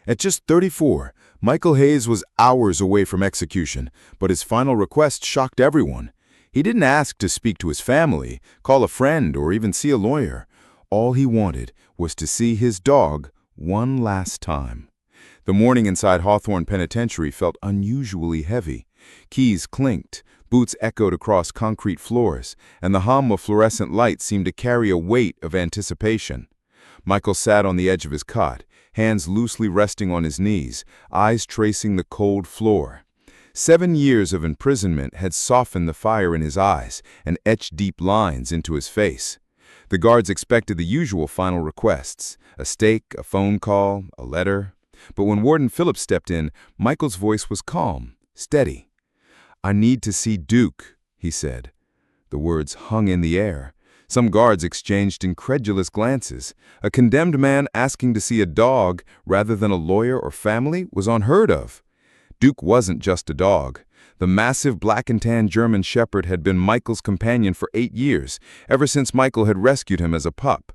At just 34, Michael Hayes was hours away from execution, but his final request shocked everyone. He didn't ask to speak to his family, call a friend, or even see a lawyer. All he wanted was to see his dog one last time. The morning inside Hawthorne Penitentiary felt unusually heavy. Keys clinked, boots echoed across concrete floors, and the hum of fluorescent lights seemed to carry a weight of anticipation. Michael sat on the edge of his cot, hands loosely resting on his knees, eyes tracing the cold floor. 7 years of imprisonment had softened the fire in his eyes and etched deep lines into his face. The guards expected the usual final requests: a steak, a phone call, a letter. But when Warden Phillips stepped in, Michael's voice was calm, steady. "I need to see Duke," he said. The words hung in the air. Some guards exchanged incredulous glances. A condemned man asking to see a dog rather than a lawyer or family was unheard of. Duke wasn't just a dog. The massive black and tan German Shepherd had been Michael's companion for 8 years, ever since Michael had rescued him as a pup.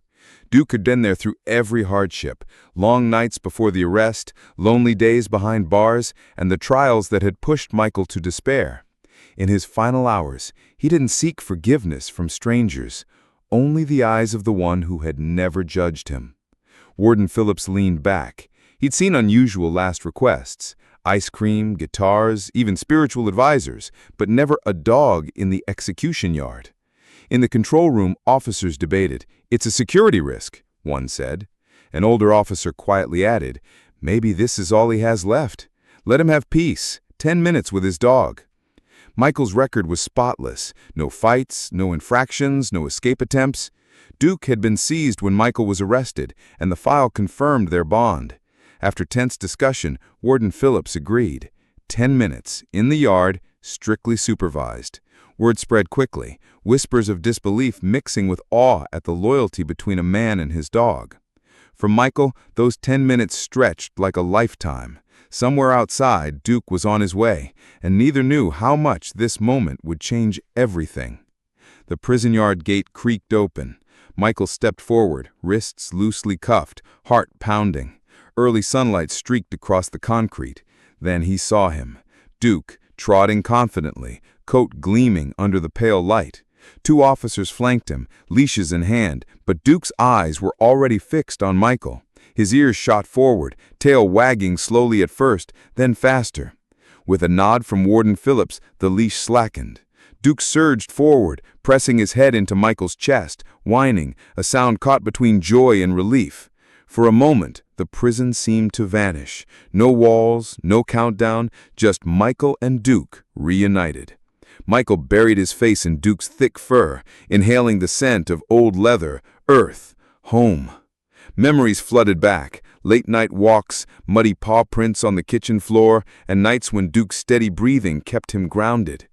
Duke had been there through every hardship: long nights before the arrest, lonely days behind bars, and the trials that had pushed Michael to despair. In his final hours, he didn't seek forgiveness from strangers, only the eyes of the one who had never judged him. Warden Phillips leaned back. He'd seen unusual last requests: ice cream, guitars, even spiritual advisors, but never a dog in the execution yard. In the control room, officers debated. "It's a security risk," one said. An older officer quietly added, "Maybe this is all he has left. Let him have peace, 10 minutes with his dog." Michael's record was spotless. No fights, no infractions, no escape attempts. Duke had been seized when Michael was arrested, and the file confirmed their bond. After tense discussion, Warden Phillips agreed. 10 minutes, in the yard, strictly supervised. Word spread quickly, whispers of disbelief mixing with awe at the loyalty between a man and his dog. For Michael, those 10 minutes stretched like a lifetime. Somewhere outside, Duke was on his way, and neither knew how much this moment would change everything. The prison yard gate creaked open. Michael stepped forward, wrists loosely cuffed, heart pounding. Early sunlight streaked across the concrete. Then he saw him. Duke, trotting confidently, coat gleaming under the pale light. 2 officers flanked him, leashes in hand, but Duke's eyes were already fixed on Michael. His ears shot forward, tail wagging slowly at first, then faster. With a nod from Warden Phillips, the leash slackened. Duke surged forward, pressing his head into Michael's chest, whining, a sound caught between joy and relief. For a moment, the prison seemed to vanish. No walls, no countdown, just Michael and Duke reunited. Michael buried his face in Duke's thick fur, inhaling the scent of old leather, earth, home. Memories flooded back: late-night walks, muddy paw prints on the kitchen floor, and nights when Duke's steady breathing kept him grounded.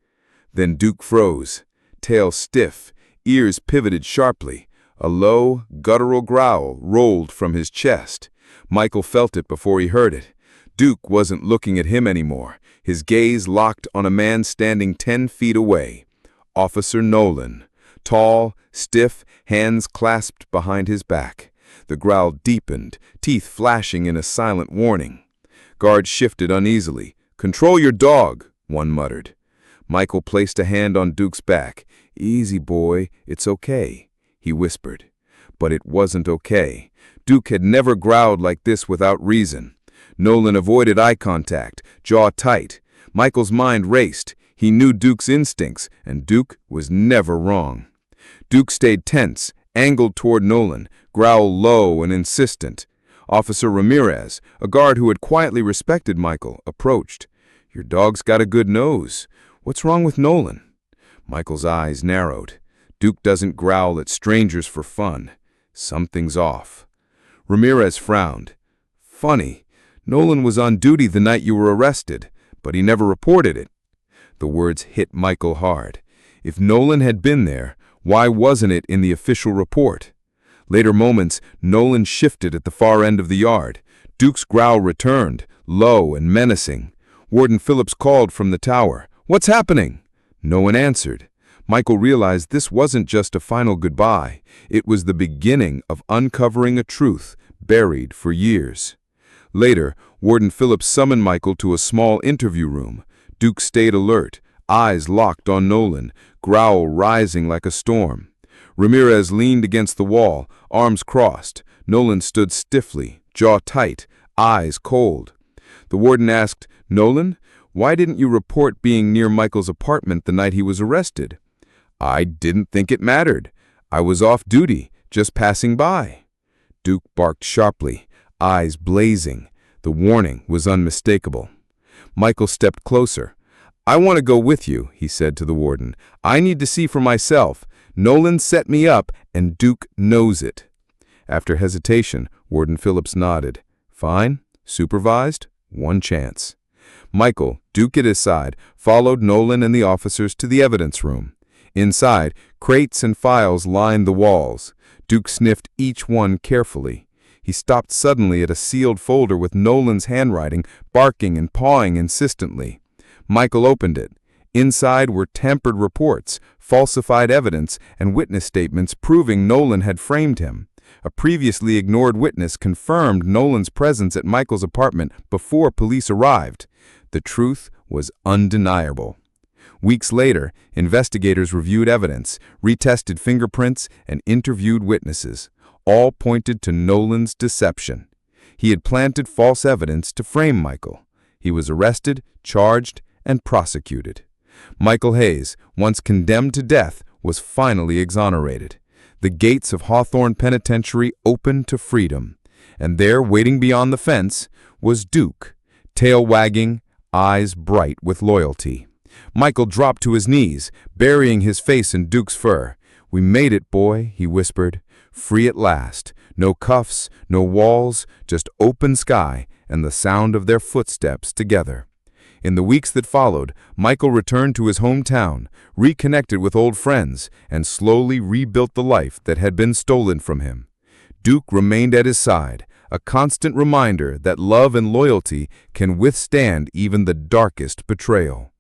Then Duke froze, tail stiff, ears pivoted sharply. A low, guttural growl rolled from his chest. Michael felt it before he heard it. Duke wasn't looking at him anymore, his gaze locked on a man standing 10 feet away. Officer Nolan. Tall, stiff, hands clasped behind his back. The growl deepened, teeth flashing in a silent warning. Guards shifted uneasily. "Control your dog," one muttered. Michael placed a hand on Duke's back. "Easy, boy, it's okay," he whispered. But it wasn't okay. Duke had never growled like this without reason. Nolan avoided eye contact, jaw tight. Michael's mind raced. He knew Duke's instincts, and Duke was never wrong. Duke stayed tense, angled toward Nolan, growl low and insistent. Officer Ramirez, a guard who had quietly respected Michael, approached. "Your dog's got a good nose. What's wrong with Nolan?" Michael's eyes narrowed. Duke doesn't growl at strangers for fun. Something's off. Ramirez frowned. "Funny, Nolan was on duty the night you were arrested, but he never reported it." The words hit Michael hard. If Nolan had been there, why wasn't it in the official report? Later moments, Nolan shifted at the far end of the yard. Duke's growl returned, low and menacing. Warden Phillips called from the tower. "What's happening?" No one answered. Michael realized this wasn't just a final goodbye. It was the beginning of uncovering a truth buried for years. Later, Warden Phillips summoned Michael to a small interview room. Duke stayed alert, eyes locked on Nolan, growl rising like a storm. Ramirez leaned against the wall, arms crossed. Nolan stood stiffly, jaw tight, eyes cold. The warden asked, "Nolan, why didn't you report being near Michael's apartment the night he was arrested?" "I didn't think it mattered. I was off duty, just passing by." Duke barked sharply, eyes blazing. The warning was unmistakable. Michael stepped closer. "I want to go with you," he said to the warden. "I need to see for myself. Nolan set me up, and Duke knows it." After hesitation, Warden Phillips nodded. "Fine. Supervised. One chance." Michael, Duke at his side, followed Nolan and the officers to the evidence room. Inside, crates and files lined the walls. Duke sniffed each one carefully. He stopped suddenly at a sealed folder with Nolan's handwriting, barking and pawing insistently. Michael opened it. Inside were tampered reports, falsified evidence, and witness statements proving Nolan had framed him. A previously ignored witness confirmed Nolan's presence at Michael's apartment before police arrived. The truth was undeniable. Weeks later, investigators reviewed evidence, retested fingerprints, and interviewed witnesses. All pointed to Nolan's deception. He had planted false evidence to frame Michael. He was arrested, charged, and prosecuted. Michael Hayes, once condemned to death, was finally exonerated. The gates of Hawthorne Penitentiary opened to freedom. And there, waiting beyond the fence, was Duke, tail wagging, eyes bright with loyalty. Michael dropped to his knees, burying his face in Duke's fur. "We made it, boy," he whispered. "Free at last. No cuffs, no walls, just open sky and the sound of their footsteps together." In the weeks that followed, Michael returned to his hometown, reconnected with old friends, and slowly rebuilt the life that had been stolen from him. Duke remained at his side, a constant reminder that love and loyalty can withstand even the darkest betrayal.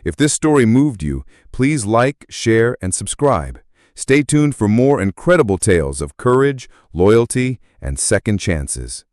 If this story moved you, please like, share, and subscribe. Stay tuned for more incredible tales of courage, loyalty, and second chances.